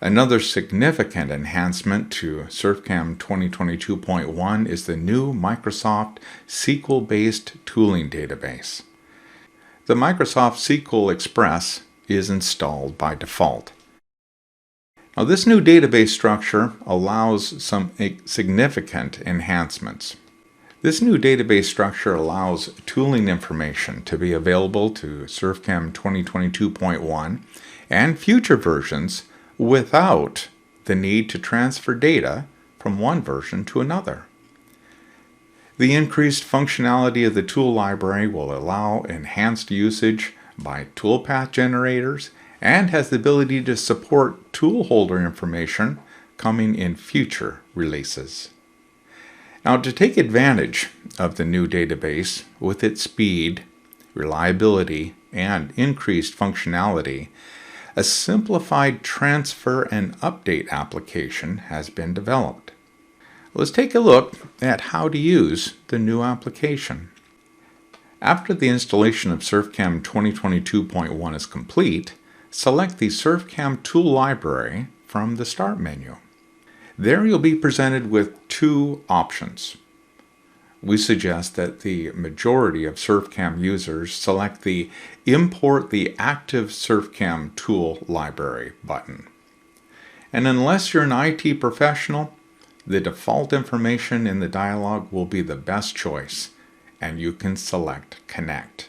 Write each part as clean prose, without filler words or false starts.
Another significant enhancement to SURFCAM 2022.1 is the new Microsoft SQL-based tooling database. The Microsoft SQL Express is installed by default. Now, this new database structure allows some significant enhancements. This new database structure allows tooling information to be available to SURFCAM 2022.1 and future versions without the need to transfer data from one version to another. The increased functionality of the tool library will allow enhanced usage by toolpath generators and has the ability to support tool holder information coming in future releases. Now, to take advantage of the new database with its speed, reliability, and increased functionality, a simplified transfer and update application has been developed. Let's take a look at how to use the new application. After the installation of SURFCAM 2022.1 is complete, select the SURFCAM tool library from the Start menu. There you'll be presented with two options. We suggest that the majority of SURFCAM users select the Import the Active SURFCAM Tool Library button. And unless you're an IT professional, the default information in the dialog will be the best choice, and you can select Connect.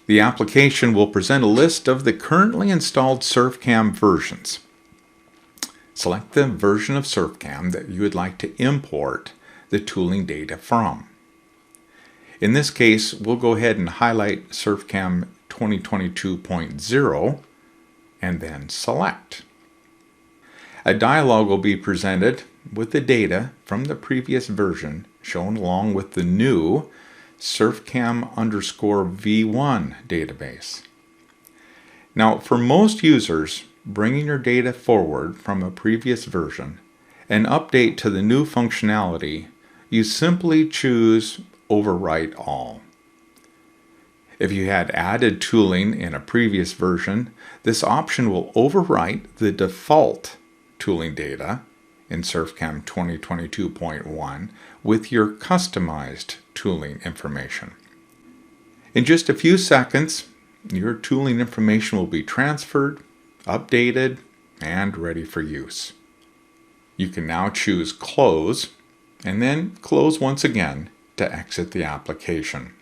The application will present a list of the currently installed SURFCAM versions. Select the version of SURFCAM that you would like to import the tooling data from. In this case, we'll go ahead and highlight SURFCAM 2022.0 and then select. A dialog will be presented with the data from the previous version shown along with the new SURFCAM_V1 database. Now, for most users, bringing your data forward from a previous version and update to the new functionality, you simply choose Overwrite All. If you had added tooling in a previous version, this option will overwrite the default tooling data in SURFCAM 2022.1 with your customized tooling information. In just a few seconds, your tooling information will be transferred, updated, and ready for use. You can now choose Close and then close once again to exit the application.